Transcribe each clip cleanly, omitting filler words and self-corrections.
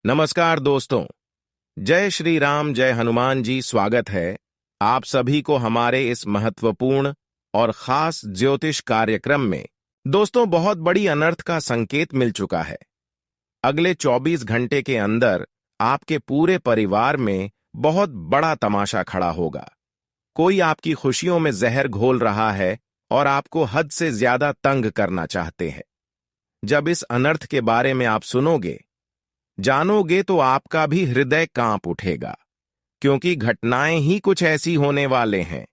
नमस्कार दोस्तों। जय श्री राम, जय हनुमान जी। स्वागत है आप सभी को हमारे इस महत्वपूर्ण और खास ज्योतिष कार्यक्रम में। दोस्तों, बहुत बड़ी अनर्थ का संकेत मिल चुका है। अगले 24 घंटे के अंदर आपके पूरे परिवार में बहुत बड़ा तमाशा खड़ा होगा। कोई आपकी खुशियों में जहर घोल रहा है और आपको हद से ज्यादा तंग करना चाहते हैं। जब इस अनर्थ के बारे में आप सुनोगे, जानोगे, तो आपका भी हृदय कांप उठेगा, क्योंकि घटनाएं ही कुछ ऐसी होने वाले हैं।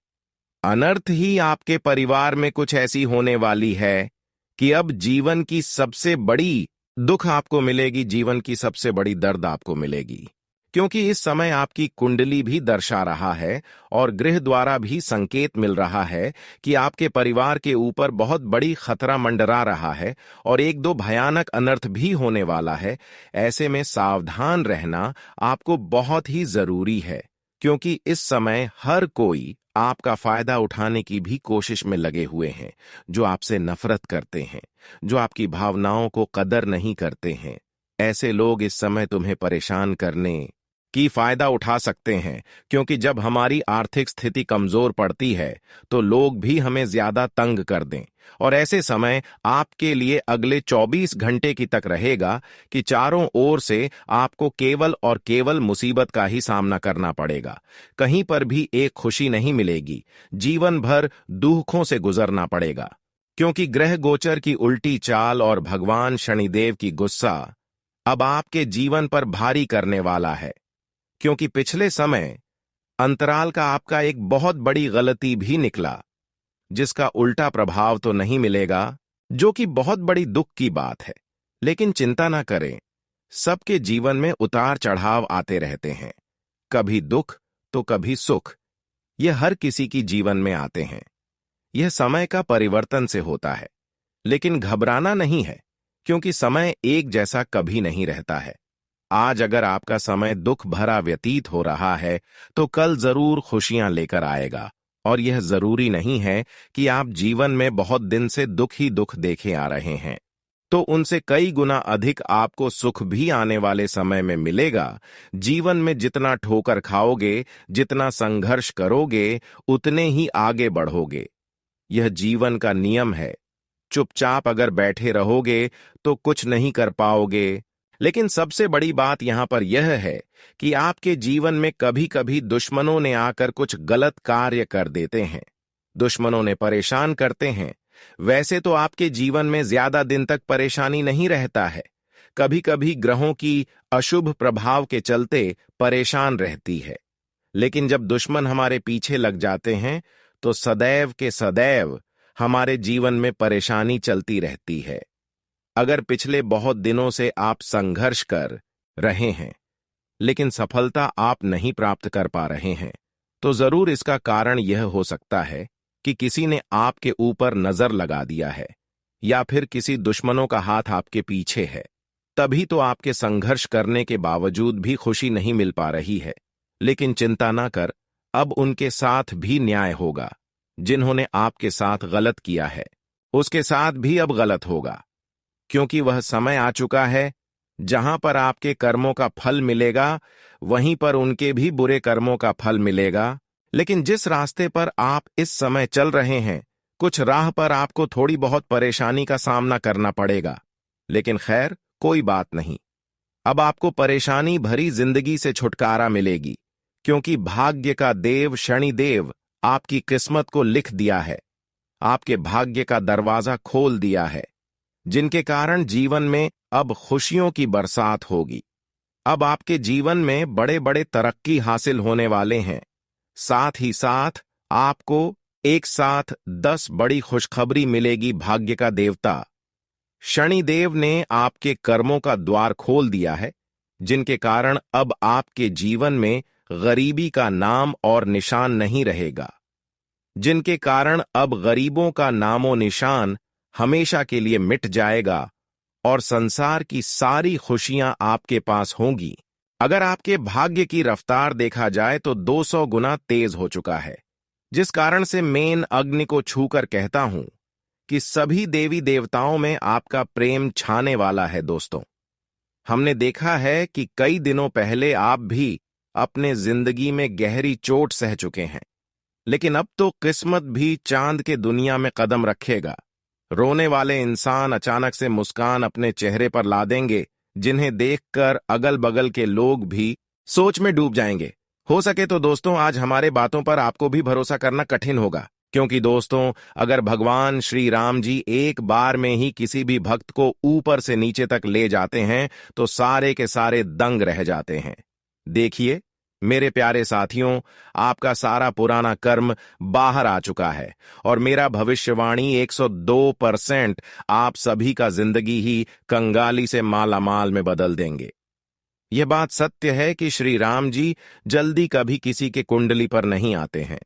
अनर्थ ही आपके परिवार में कुछ ऐसी होने वाली है कि अब जीवन की सबसे बड़ी दुख आपको मिलेगी, जीवन की सबसे बड़ी दर्द आपको मिलेगी। क्योंकि इस समय आपकी कुंडली भी दर्शा रहा है और गृह द्वारा भी संकेत मिल रहा है कि आपके परिवार के ऊपर बहुत बड़ी खतरा मंडरा रहा है और एक दो भयानक अनर्थ भी होने वाला है। ऐसे में सावधान रहना आपको बहुत ही जरूरी है, क्योंकि इस समय हर कोई आपका फायदा उठाने की भी कोशिश में लगे हुए हैं। जो आपसे नफरत करते हैं, जो आपकी भावनाओं को कदर नहीं करते हैं, ऐसे लोग इस समय तुम्हें परेशान करने की फायदा उठा सकते हैं। क्योंकि जब हमारी आर्थिक स्थिति कमजोर पड़ती है तो लोग भी हमें ज्यादा तंग कर दें। और ऐसे समय आपके लिए अगले 24 घंटे की तक रहेगा कि चारों ओर से आपको केवल और केवल मुसीबत का ही सामना करना पड़ेगा। कहीं पर भी एक खुशी नहीं मिलेगी, जीवन भर दुखों से गुजरना पड़ेगा। क्योंकि ग्रह गोचर की उल्टी चाल और भगवान शनिदेव की गुस्सा अब आपके जीवन पर भारी करने वाला है। क्योंकि पिछले समय अंतराल का आपका एक बहुत बड़ी गलती भी निकला, जिसका उल्टा प्रभाव तो नहीं मिलेगा, जो कि बहुत बड़ी दुख की बात है। लेकिन चिंता ना करें, सबके जीवन में उतार चढ़ाव आते रहते हैं। कभी दुख तो कभी सुख, यह हर किसी की जीवन में आते हैं। यह समय का परिवर्तन से होता है। लेकिन घबराना नहीं है, क्योंकि समय एक जैसा कभी नहीं रहता है। आज अगर आपका समय दुख भरा व्यतीत हो रहा है तो कल जरूर खुशियां लेकर आएगा। और यह जरूरी नहीं है कि आप जीवन में बहुत दिन से दुख ही दुख देखे आ रहे हैं, तो उनसे कई गुना अधिक आपको सुख भी आने वाले समय में मिलेगा। जीवन में जितना ठोकर खाओगे, जितना संघर्ष करोगे, उतने ही आगे बढ़ोगे। यह जीवन का नियम है। चुपचाप अगर बैठे रहोगे तो कुछ नहीं कर पाओगे। लेकिन सबसे बड़ी बात यहां पर यह है कि आपके जीवन में कभी कभी दुश्मनों ने आकर कुछ गलत कार्य कर देते हैं। दुश्मनों ने परेशान करते हैं। वैसे तो आपके जीवन में ज्यादा दिन तक परेशानी नहीं रहता है, कभी कभी ग्रहों की अशुभ प्रभाव के चलते परेशान रहती है। लेकिन जब दुश्मन हमारे पीछे लग जाते हैं तो सदैव के सदैव हमारे जीवन में परेशानी चलती रहती है। अगर पिछले बहुत दिनों से आप संघर्ष कर रहे हैं लेकिन सफलता आप नहीं प्राप्त कर पा रहे हैं, तो जरूर इसका कारण यह हो सकता है कि किसी ने आपके ऊपर नजर लगा दिया है, या फिर किसी दुश्मनों का हाथ आपके पीछे है। तभी तो आपके संघर्ष करने के बावजूद भी खुशी नहीं मिल पा रही है। लेकिन चिंता ना कर, अब उनके साथ भी न्याय होगा। जिन्होंने आपके साथ गलत किया है, उसके साथ भी अब गलत होगा। क्योंकि वह समय आ चुका है जहां पर आपके कर्मों का फल मिलेगा, वहीं पर उनके भी बुरे कर्मों का फल मिलेगा। लेकिन जिस रास्ते पर आप इस समय चल रहे हैं, कुछ राह पर आपको थोड़ी बहुत परेशानी का सामना करना पड़ेगा। लेकिन खैर, कोई बात नहीं। अब आपको परेशानी भरी जिंदगी से छुटकारा मिलेगी, क्योंकि भाग्य का देव शनिदेव आपकी किस्मत को लिख दिया है, आपके भाग्य का दरवाजा खोल दिया है, जिनके कारण जीवन में अब खुशियों की बरसात होगी। अब आपके जीवन में बड़े बड़े तरक्की हासिल होने वाले हैं। साथ ही साथ आपको एक साथ 10 बड़ी खुशखबरी मिलेगी। भाग्य का देवता शनिदेव ने आपके कर्मों का द्वार खोल दिया है, जिनके कारण अब आपके जीवन में गरीबी का नाम और निशान नहीं रहेगा, जिनके कारण अब गरीबों का नामो निशान हमेशा के लिए मिट जाएगा और संसार की सारी खुशियां आपके पास होंगी। अगर आपके भाग्य की रफ्तार देखा जाए तो 200 गुना तेज हो चुका है, जिस कारण से मेन अग्नि को छूकर कहता हूं कि सभी देवी देवताओं में आपका प्रेम छाने वाला है। दोस्तों, हमने देखा है कि कई दिनों पहले आप भी अपने जिंदगी में गहरी चोट सह चुके हैं, लेकिन अब तो किस्मत भी चांद के दुनिया में कदम रखेगा। रोने वाले इंसान अचानक से मुस्कान अपने चेहरे पर ला देंगे, जिन्हें देखकर अगल बगल के लोग भी सोच में डूब जाएंगे। हो सके तो दोस्तों, आज हमारे बातों पर आपको भी भरोसा करना कठिन होगा, क्योंकि दोस्तों, अगर भगवान श्री राम जी एक बार में ही किसी भी भक्त को ऊपर से नीचे तक ले जाते हैं तो सारे के सारे दंग रह जाते हैं। देखिए मेरे प्यारे साथियों, आपका सारा पुराना कर्म बाहर आ चुका है और मेरा भविष्यवाणी 102% आप सभी का जिंदगी ही कंगाली से मालामाल में बदल देंगे। यह बात सत्य है कि श्री राम जी जल्दी कभी किसी के कुंडली पर नहीं आते हैं,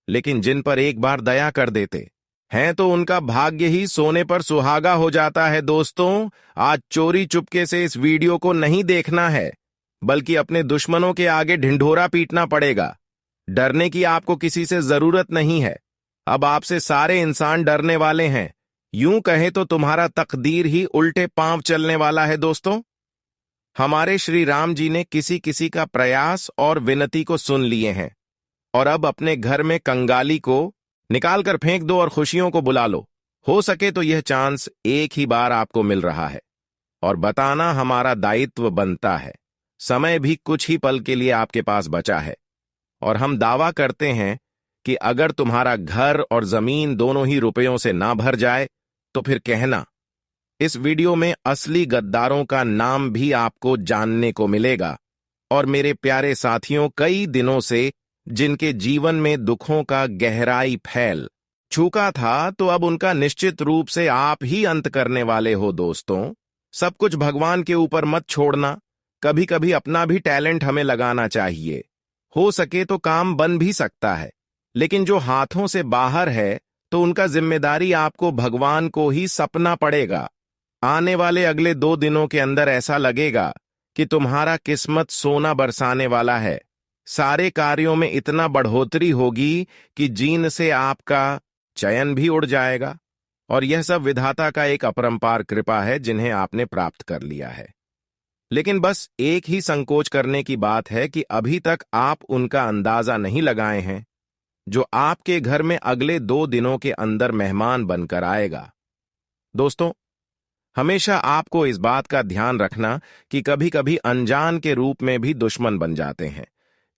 लेकिन जिन पर एक बार दया कर देते हैं तो उनका भाग्य ही सोने पर सुहागा हो जाता है। दोस्तों, आज चोरी चुपके से इस वीडियो को नहीं देखना है, बल्कि अपने दुश्मनों के आगे ढिंढोरा पीटना पड़ेगा। डरने की आपको किसी से जरूरत नहीं है। अब आपसे सारे इंसान डरने वाले हैं। यूं कहें तो तुम्हारा तकदीर ही उल्टे पांव चलने वाला है। दोस्तों, हमारे श्री राम जी ने किसी किसी का प्रयास और विनती को सुन लिए हैं और अब अपने घर में कंगाली को निकाल कर फेंक दो और खुशियों को बुला लो। हो सके तो यह चांस एक ही बार आपको मिल रहा है और बताना हमारा दायित्व बनता है। समय भी कुछ ही पल के लिए आपके पास बचा है और हम दावा करते हैं कि अगर तुम्हारा घर और जमीन दोनों ही रुपयों से ना भर जाए तो फिर कहना। इस वीडियो में असली गद्दारों का नाम भी आपको जानने को मिलेगा और मेरे प्यारे साथियों, कई दिनों से जिनके जीवन में दुखों का गहराई फैल चुका था, तो अब उनका निश्चित रूप से आप ही अंत करने वाले हो। दोस्तों, सब कुछ भगवान के ऊपर मत छोड़ना। कभी कभी अपना भी टैलेंट हमें लगाना चाहिए। हो सके तो काम बन भी सकता है, लेकिन जो हाथों से बाहर है तो उनका जिम्मेदारी आपको भगवान को ही सपना पड़ेगा। आने वाले अगले 2 दिनों के अंदर ऐसा लगेगा कि तुम्हारा किस्मत सोना बरसाने वाला है। सारे कार्यों में इतना बढ़ोतरी होगी कि जीन से आपका चयन भी उड़ जाएगा और यह सब विधाता का एक अपरंपार कृपा है जिन्हें आपने प्राप्त कर लिया है। लेकिन बस एक ही संकोच करने की बात है कि अभी तक आप उनका अंदाजा नहीं लगाए हैं जो आपके घर में अगले 2 दिनों के अंदर मेहमान बनकर आएगा। दोस्तों, हमेशा आपको इस बात का ध्यान रखना कि कभी कभी अनजान के रूप में भी दुश्मन बन जाते हैं।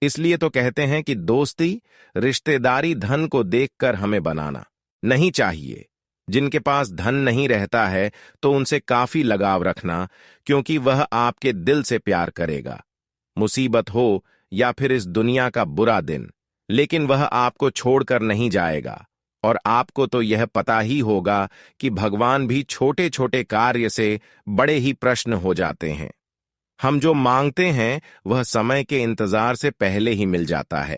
इसलिए तो कहते हैं कि दोस्ती, रिश्तेदारी धन को देखकर हमें बनाना नहीं चाहिए। जिनके पास धन नहीं रहता है तो उनसे काफी लगाव रखना, क्योंकि वह आपके दिल से प्यार करेगा। मुसीबत हो या फिर इस दुनिया का बुरा दिन, लेकिन वह आपको छोड़कर नहीं जाएगा। और आपको तो यह पता ही होगा कि भगवान भी छोटे छोटे कार्य से बड़े ही प्रश्न हो जाते हैं। हम जो मांगते हैं वह समय के इंतजार से पहले ही मिल जाता है।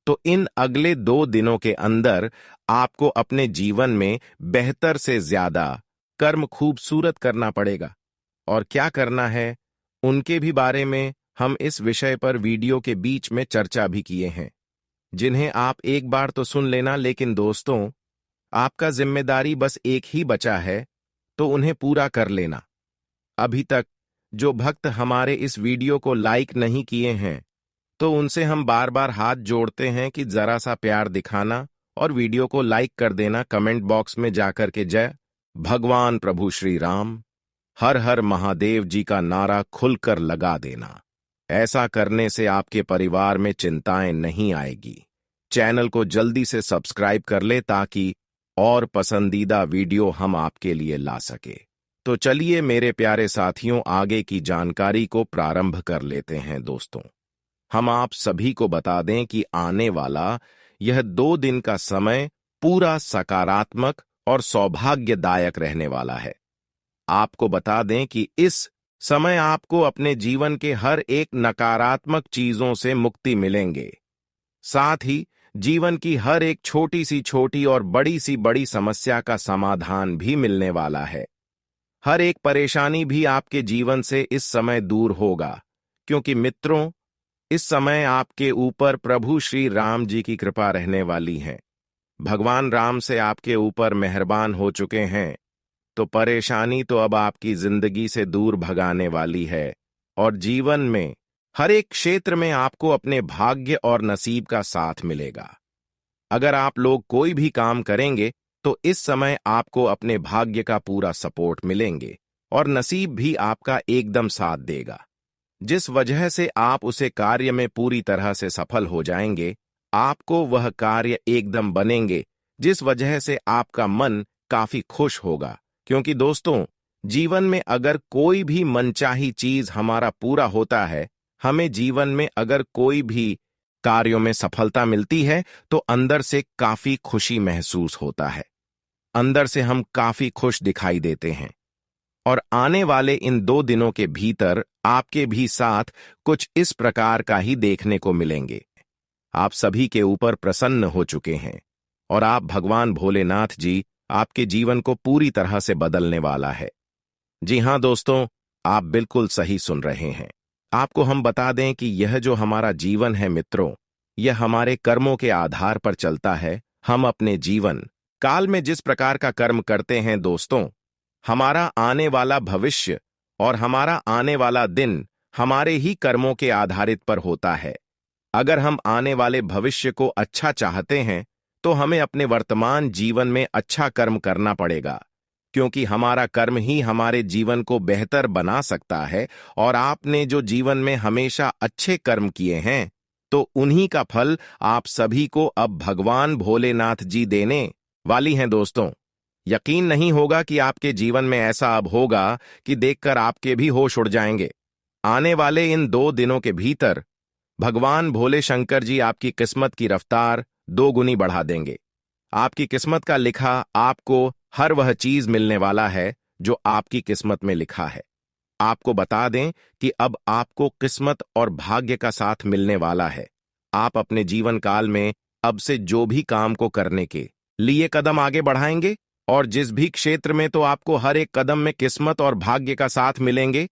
तो इन अगले 2 दिनों के अंदर आपको अपने जीवन में बेहतर से ज्यादा कर्म खूबसूरत करना पड़ेगा। और क्या करना है उनके भी बारे में हम इस विषय पर वीडियो के बीच में चर्चा भी किए हैं, जिन्हें आप एक बार तो सुन लेना। लेकिन दोस्तों, आपका जिम्मेदारी बस एक ही बचा है, तो उन्हें पूरा कर लेना। अभी तक जो भक्त हमारे इस वीडियो को लाइक नहीं किए हैं, तो उनसे हम बार बार हाथ जोड़ते हैं कि जरा सा प्यार दिखाना और वीडियो को लाइक कर देना। कमेंट बॉक्स में जाकर के जय भगवान प्रभु श्री राम, हर हर महादेव जी का नारा खुलकर लगा देना। ऐसा करने से आपके परिवार में चिंताएं नहीं आएगी। चैनल को जल्दी से सब्सक्राइब कर ले ताकि और पसंदीदा वीडियो हम आपके लिए ला सके। तो चलिए मेरे प्यारे साथियों, आगे की जानकारी को प्रारंभ कर लेते हैं। दोस्तों, हम आप सभी को बता दें कि आने वाला यह 2 दिन का समय पूरा सकारात्मक और सौभाग्यदायक रहने वाला है। आपको बता दें कि इस समय आपको अपने जीवन के हर एक नकारात्मक चीजों से मुक्ति मिलेंगे। साथ ही जीवन की हर एक छोटी सी छोटी और बड़ी सी बड़ी समस्या का समाधान भी मिलने वाला है। हर एक परेशानी भी आपके जीवन से इस समय दूर होगा, क्योंकि मित्रों, इस समय आपके ऊपर प्रभु श्री राम जी की कृपा रहने वाली है। भगवान राम से आपके ऊपर मेहरबान हो चुके हैं तो परेशानी तो अब आपकी जिंदगी से दूर भगाने वाली है और जीवन में हर एक क्षेत्र में आपको अपने भाग्य और नसीब का साथ मिलेगा। अगर आप लोग कोई भी काम करेंगे तो इस समय आपको अपने भाग्य का पूरा सपोर्ट मिलेंगे और नसीब भी आपका एकदम साथ देगा, जिस वजह से आप उसे कार्य में पूरी तरह से सफल हो जाएंगे। आपको वह कार्य एकदम बनेंगे, जिस वजह से आपका मन काफी खुश होगा। क्योंकि दोस्तों, जीवन में अगर कोई भी मनचाही चीज हमारा पूरा होता है, हमें जीवन में अगर कोई भी कार्यों में सफलता मिलती है तो अंदर से काफी खुशी महसूस होता है, अंदर से हम काफी खुश दिखाई देते हैं। और आने वाले इन 2 दिनों के भीतर आपके भी साथ कुछ इस प्रकार का ही देखने को मिलेंगे। आप सभी के ऊपर प्रसन्न हो चुके हैं और आप भगवान भोलेनाथ जी आपके जीवन को पूरी तरह से बदलने वाला है। जी हां दोस्तों, आप बिल्कुल सही सुन रहे हैं। आपको हम बता दें कि यह जो हमारा जीवन है मित्रों, यह हमारे कर्मों के आधार पर चलता है। हम अपने जीवन काल में जिस प्रकार का कर्म करते हैं दोस्तों, हमारा आने वाला भविष्य और हमारा आने वाला दिन हमारे ही कर्मों के आधारित पर होता है। अगर हम आने वाले भविष्य को अच्छा चाहते हैं तो हमें अपने वर्तमान जीवन में अच्छा कर्म करना पड़ेगा, क्योंकि हमारा कर्म ही हमारे जीवन को बेहतर बना सकता है। और आपने जो जीवन में हमेशा अच्छे कर्म किए हैं तो उन्हीं का फल आप सभी को अब भगवान भोलेनाथ जी देने वाली हैं दोस्तों। यकीन नहीं होगा कि आपके जीवन में ऐसा अब होगा कि देखकर आपके भी होश उड़ जाएंगे। आने वाले इन 2 दिनों के भीतर भगवान भोले शंकर जी आपकी किस्मत की रफ्तार 2 गुनी बढ़ा देंगे। आपकी किस्मत का लिखा आपको हर वह चीज मिलने वाला है जो आपकी किस्मत में लिखा है। आपको बता दें कि अब आपको किस्मत और भाग्य का साथ मिलने वाला है। आप अपने जीवन काल में अब से जो भी काम को करने के लिए कदम आगे बढ़ाएंगे और जिस भी क्षेत्र में, तो आपको हर एक कदम में किस्मत और भाग्य का साथ मिलेंगे।